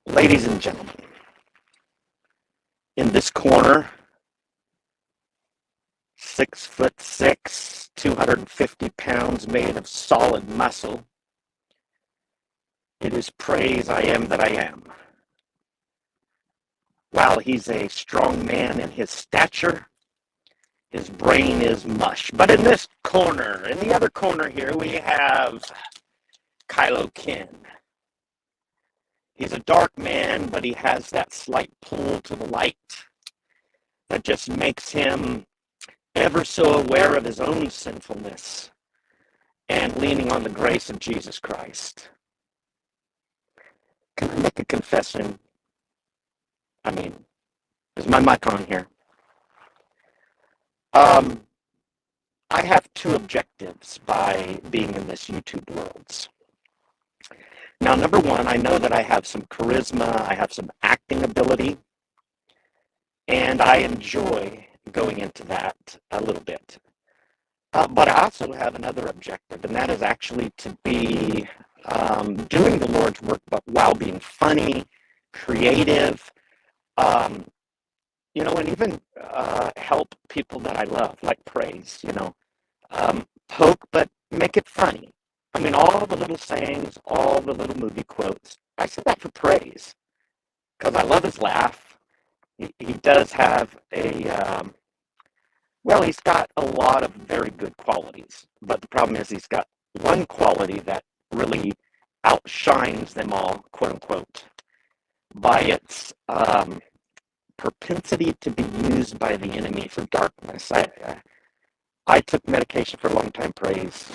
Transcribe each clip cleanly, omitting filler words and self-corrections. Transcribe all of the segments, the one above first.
Ladies and gentlemen, in this corner, 6'6", 250 pounds, made of solid muscle, it is praise I am that I am. While he's a strong man in his stature, his brain is mush. But in this corner, in the other corner here, we have Kylo Ken. He's a dark man, but he has that slight pull to the light that just makes him ever so aware of his own sinfulness and leaning on the grace of Jesus Christ. Can I make a confession? Is my mic on here? I have two objectives by being in this YouTube world. Now, number one, I know that I have some charisma, I have some acting ability, and I enjoy going into that a little bit. But I also have another objective, and that is actually to be doing the Lord's work, but while being funny, creative, and even help people that I love, like praise, poke, but make it funny. All the little sayings, all the little movie quotes, I said that for praise, because I love his laugh. He does have he's got a lot of very good qualities, but the problem is he's got one quality that really outshines them all, quote unquote, by its propensity to be used by the enemy for darkness. I took medication for a long time, praise.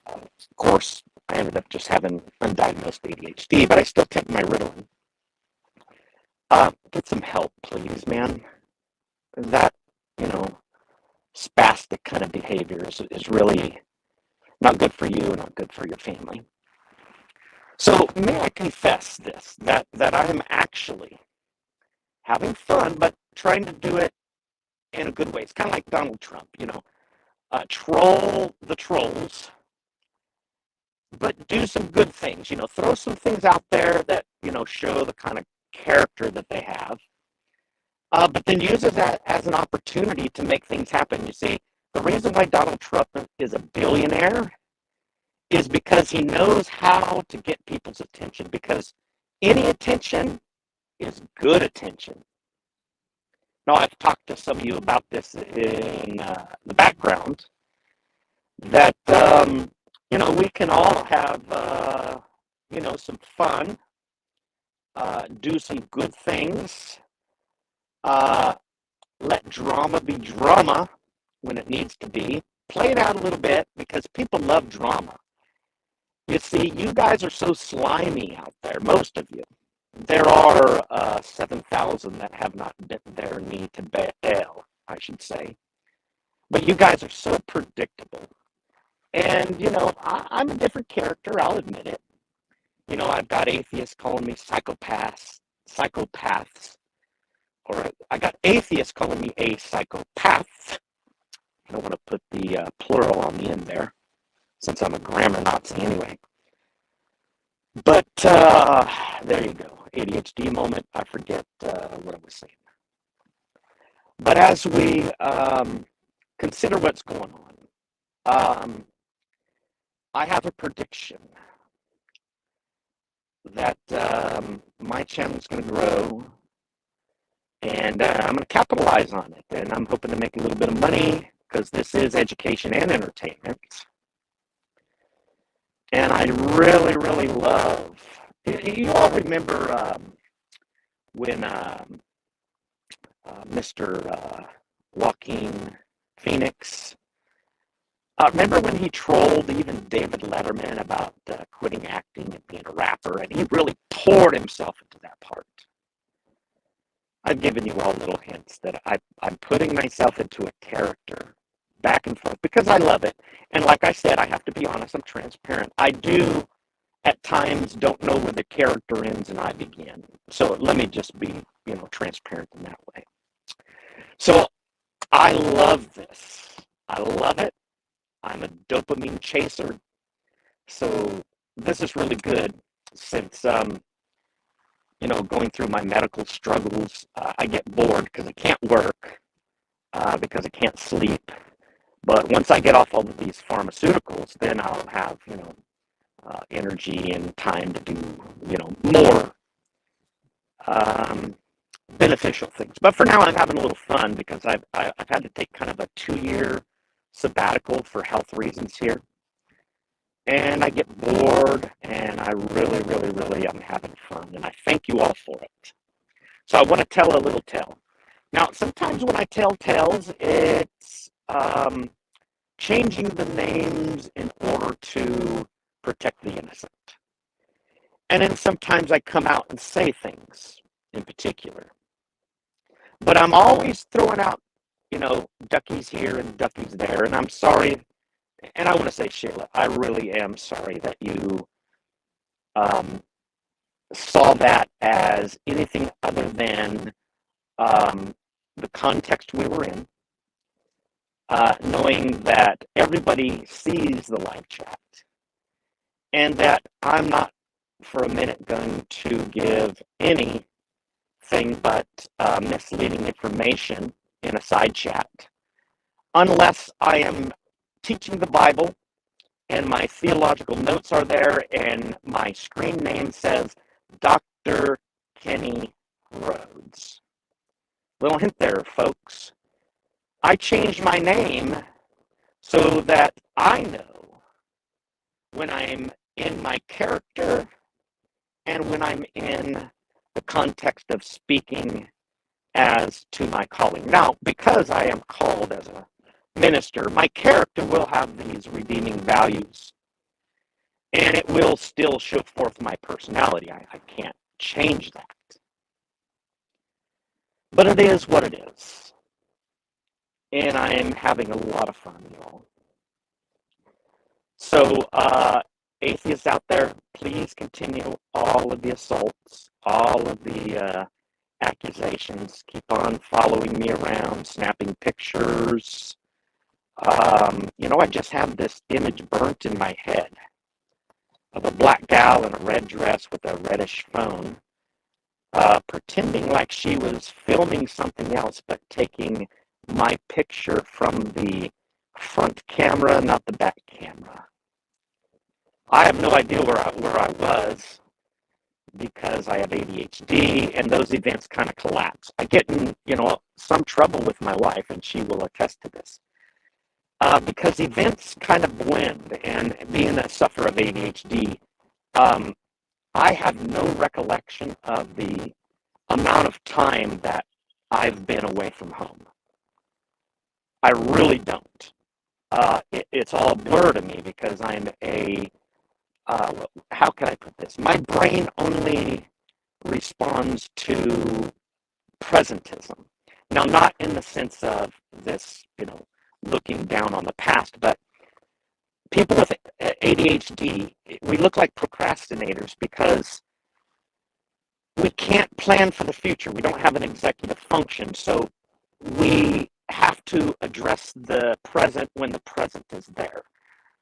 Of course, I ended up just having undiagnosed ADHD, but I still take my Ritalin. Get some help, please, man. That, spastic kind of behavior is really not good for you, not good for your family. So may I confess this, that I am actually having fun, but trying to do it in a good way. It's kind of like Donald Trump, troll the trolls, but do some good things, throw some things out there that, show the kind of character that they have, but then uses that as an opportunity to make things happen. You see, the reason why Donald Trump is a billionaire is because he knows how to get people's attention, because any attention is good attention. Now, I've talked to some of you about this in the background, that, we can all have, some fun, do some good things, let drama be drama when it needs to be, play it out a little bit, because people love drama. You see, you guys are so slimy out there, most of you. There are 7,000 that have not bitten their knee to Baal, I should say. But you guys are so predictable. And, I'm a different character, I'll admit it. I've got atheists calling me psychopaths, or I got atheists calling me a psychopath. I don't want to put the plural on the end there, since I'm a grammar Nazi anyway. But there you go. ADHD moment. I forget what I was saying. But as we consider what's going on, I have a prediction that my channel is going to grow, and I'm going to capitalize on it. And I'm hoping to make a little bit of money, because this is education and entertainment. And I really, really love, you all remember when Mr. Joaquin Phoenix, remember when he trolled even David Letterman about quitting acting and being a rapper, and he really poured himself into that part. I've given you all little hints that I'm putting myself into a character back and forth because I love it. And like I said, I have to be honest, I'm transparent. I do, at times, don't know where the character ends and I begin. So let me just be, transparent in that way. So I love this. I love it. I'm a dopamine chaser. So this is really good. since going through my medical struggles, I get bored because I can't work, because I can't sleep. But once I get off all of these pharmaceuticals, then I'll have energy and time to do more um, beneficial things. But for now, I'm having a little fun because I've had to take kind of a 2 year sabbatical for health reasons here, and I get bored, and I really, really, really am having fun, and I thank you all for it. So I want to tell a little tale. Now, sometimes when I tell tales, it's changing the names in order to protect the innocent. And then sometimes I come out and say things in particular. But I'm always throwing out, duckies here and duckies there. And I'm sorry. And I want to say, Shayla, I really am sorry that you um, saw that as anything other than the context we were in, knowing that everybody sees the live chat and that I'm not for a minute going to give anything but misleading information in a side chat unless I am teaching the Bible and my theological notes are there and my screen name says Dr. Kenny Rhodes. Little hint there, folks. I changed my name so that I know when I'm in my character and when I'm in the context of speaking as to my calling. Now, because I am called as a minister, my character will have these redeeming values and it will still show forth my personality. I can't change that. But it is what it is. And I am having a lot of fun, y'all. So, atheists out there, please continue all of the assaults, all of the accusations. Keep on following me around, snapping pictures. I just have this image burnt in my head of a black gal in a red dress with a reddish phone, pretending like she was filming something else, but taking my picture from the front camera, not the back camera. I have no idea where I was because I have ADHD, and those events kind of collapse. I get in, some trouble with my wife, and she will attest to this. Because events kind of blend, and being a sufferer of ADHD, I have no recollection of the amount of time that I've been away from home. I really don't. It's all a blur to me because I'm how can I put this? My brain only responds to presentism. Now, not in the sense of this, looking down on the past, but people with ADHD, we look like procrastinators because we can't plan for the future. We don't have an executive function, so we have to address the present when the present is there.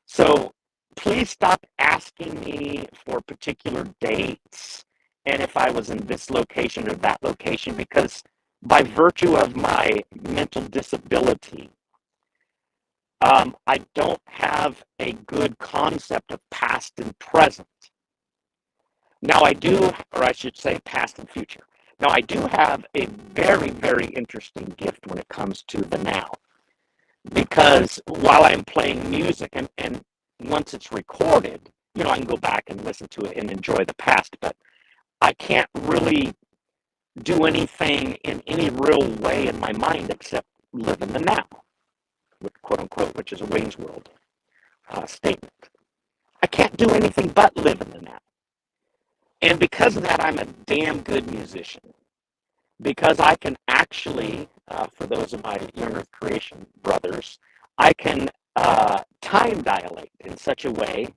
So please stop asking me for particular dates and if I was in this location or that location, because by virtue of my mental disability, I don't have a good concept of past and present. Now I do, or I should say past and future. Now I do have a very, very interesting gift when it comes to the now. Because while I'm playing music and once it's recorded, I can go back and listen to it and enjoy the past, but I can't really do anything in any real way in my mind except live in the now, quote unquote, which is a Wayne's World statement. I can't do anything but live in the now. And because of that, I'm a damn good musician. Because I can actually, for those of my younger creation brothers, I can time dilate in such a way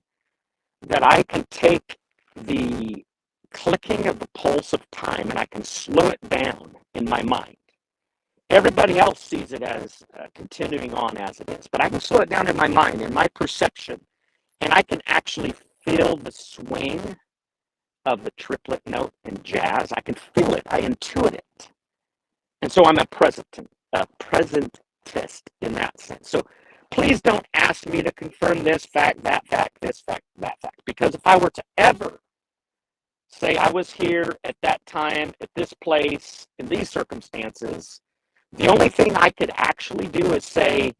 that I can take the clicking of the pulse of time and I can slow it down in my mind. Everybody else sees it as continuing on as it is, but I can slow it down in my mind, in my perception, and I can actually feel the swing of the triplet note in jazz. I can feel it. I intuit it. And so I'm a presentist in that sense. So please don't ask me to confirm this fact, that fact, this fact, that fact. Because if I were to ever say I was here at that time, at this place, in these circumstances, the only thing I could actually do is say,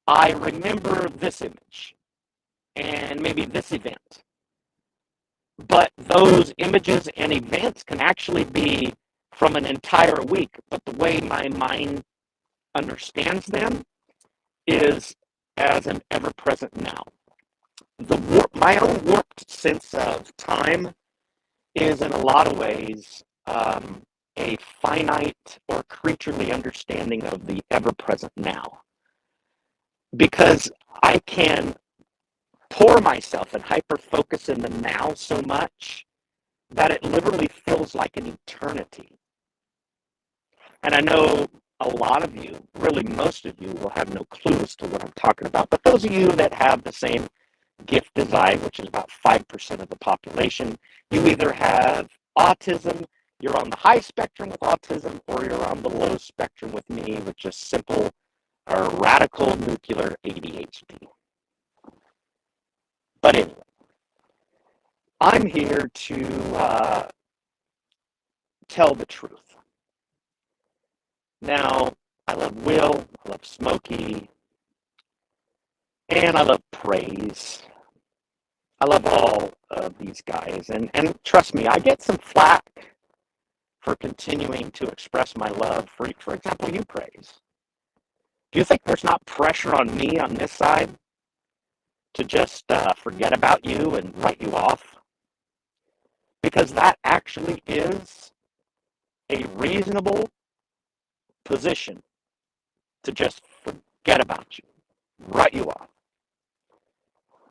I remember this image and maybe this event. But those images and events can actually be from an entire week. But the way my mind understands them is as an ever-present now. My own warped sense of time is in a lot of ways a finite or creaturely understanding of the ever-present now. Because I can pour myself and hyper-focus in the now so much that it literally feels like an eternity. And I know a lot of you, really most of you, will have no clue as to what I'm talking about. But those of you that have the same gift as I, which is about 5% of the population, you either have autism, you're on the high spectrum with autism, or you're on the low spectrum with me, which is simple or radical nuclear ADHD. But anyway, I'm here to tell the truth. Now, I love Will, I love Smokey, and I love Praise. I love all of these guys. And trust me, I get some flack for continuing to express my love for example, you, Praise. Do you think there's not pressure on me on this side to just forget about you and write you off? Because that actually is a reasonable position to just forget about you, write you off.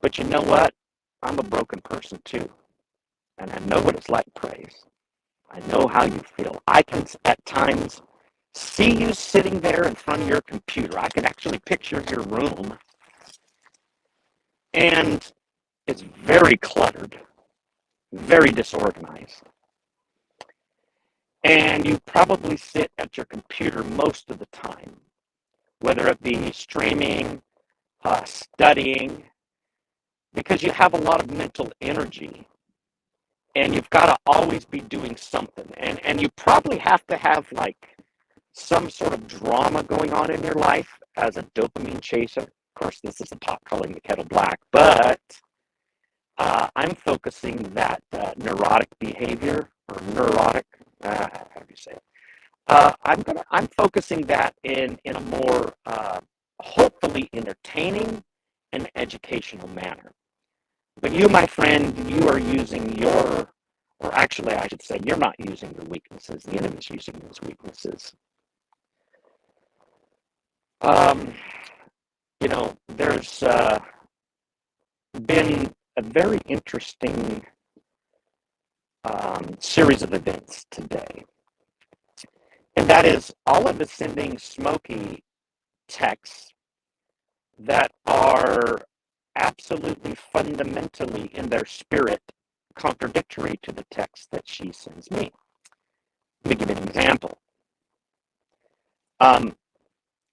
But you know what? I'm a broken person too. And I know what it's like, Praise. I know how you feel. I can at times see you sitting there in front of your computer. I can actually picture your room. And it's very cluttered, very disorganized. And you probably sit at your computer most of the time, whether it be streaming, studying, because you have a lot of mental energy and you've got to always be doing something. And you probably have to have like some sort of drama going on in your life as a dopamine chaser. Of course, this is the pot calling the kettle black, but I'm focusing that neurotic behavior or neurotic, how do you say it? I'm focusing that in a more hopefully entertaining and educational manner. But you, my friend, you are using your, or actually I should say, you're not using your weaknesses. The enemy's using those weaknesses. There's been a very interesting series of events today. And that is all of us sending Smokey texts that are absolutely fundamentally in their spirit contradictory to the text that she sends me. Let me give you an example.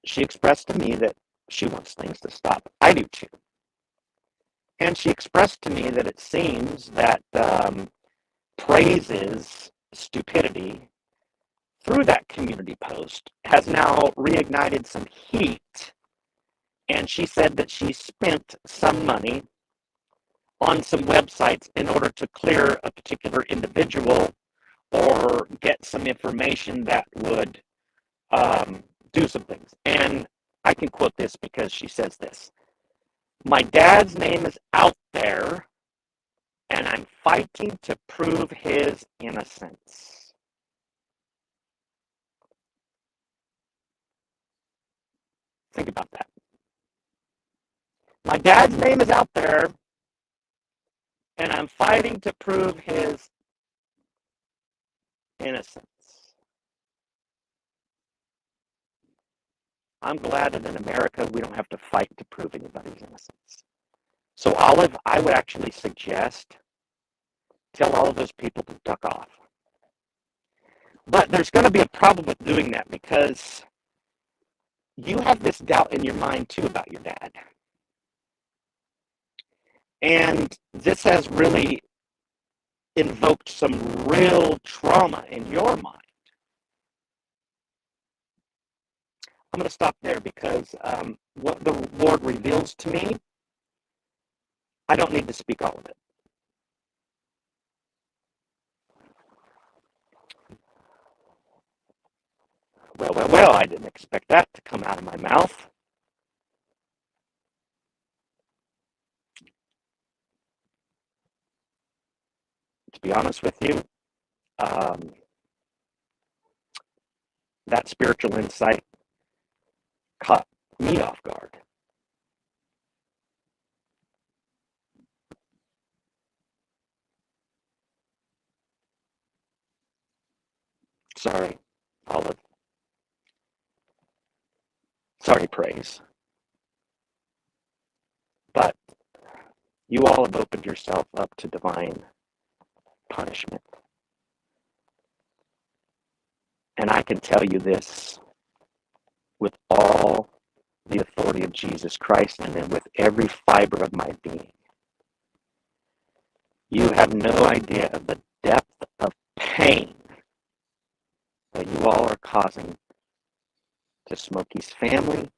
She expressed to me that she wants things to stop. I do too. And she expressed to me that it seems that Praise's stupidity through that community post has now reignited some heat. And she said that she spent some money on some websites in order to clear a particular individual or get some information that would do some things. And I can quote this because she says this. My dad's name is out there, and I'm fighting to prove his innocence. Think about that. My dad's name is out there, and I'm fighting to prove his innocence. I'm glad that in America we don't have to fight to prove anybody's innocence. So Olive, I would actually suggest tell all of those people to duck off. But there's going to be a problem with doing that because you have this doubt in your mind too about your dad. And this has really invoked some real trauma in your mind. I'm going to stop there because what the Lord reveals to me, I don't need to speak all of it. Well, I didn't expect that to come out of my mouth. To be honest with you, that spiritual insight caught me off guard. Sorry, Olive. Sorry, Praise. But you all have opened yourself up to divine punishment. And I can tell you this with all the authority of Jesus Christ and then with every fiber of my being. You have no idea of the depth of pain that you all are causing to Smokey's family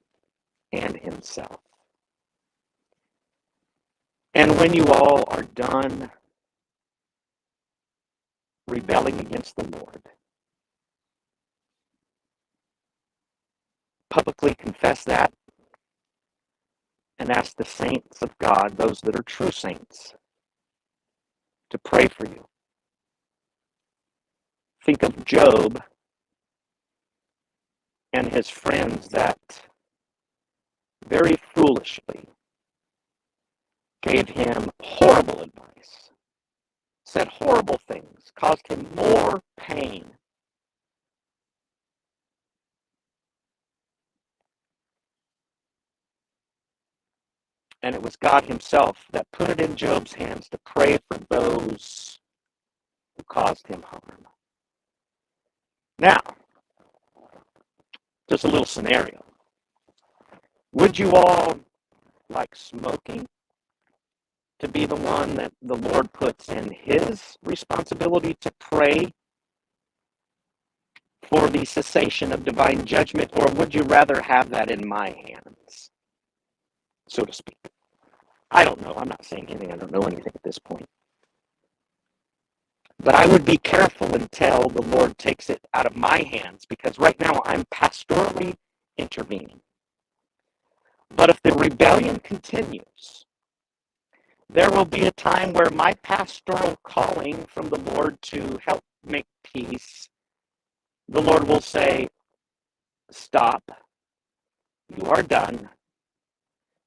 and himself. And when you all are done rebelling against the Lord, publicly confess that and ask the saints of God, those that are true saints, to pray for you. Think of Job and his friends that very foolishly gave him horrible advice, said horrible things, caused him more pain. And it was God himself that put it in Job's hands to pray for those who caused him harm. Now, just a little scenario. Would you all like Smokey to be the one that the Lord puts in his responsibility to pray for the cessation of divine judgment, or would you rather have that in my hands, so to speak? I don't know. I'm not saying anything. I don't know anything at this point. But I would be careful until the Lord takes it out of my hands, because right now I'm pastorally intervening. But if the rebellion continues, there will be a time where my pastoral calling from the Lord to help make peace, the Lord will say, stop, you are done.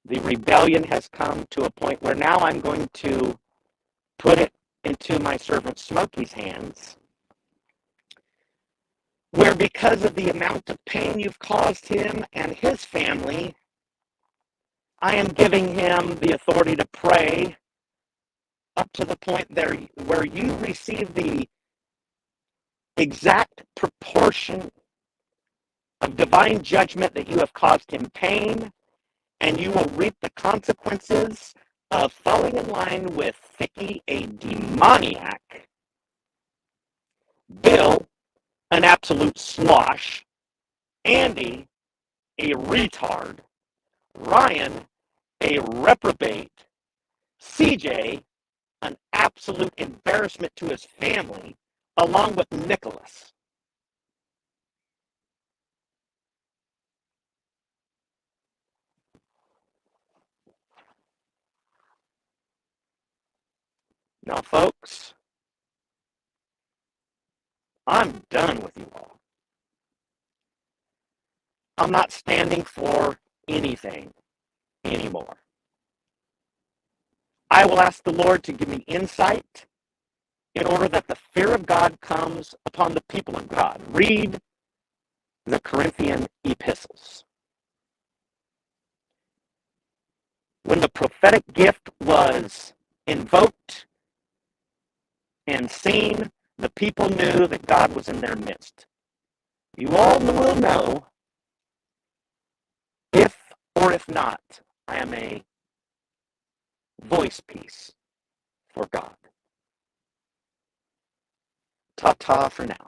The rebellion has come to a point where now I'm going to put it into my servant Smokey's hands, where because of the amount of pain you've caused him and his family, I am giving him the authority to pray up to the point there where you receive the exact proportion of divine judgment that you have caused him pain, and you will reap the consequences of falling in line with Vicky, a demoniac, Bill, an absolute slosh, Andy, a retard, Ryan, a reprobate, CJ, an absolute embarrassment to his family, along with Nicholas. Now, folks, I'm done with you all. I'm not standing for anything anymore. I will ask the Lord to give me insight in order that the fear of God comes upon the people of God. Read the Corinthian epistles. When the prophetic gift was invoked and seen, the people knew that God was in their midst. You all will know, if or if not, I am a voice piece for God. Ta-ta for now.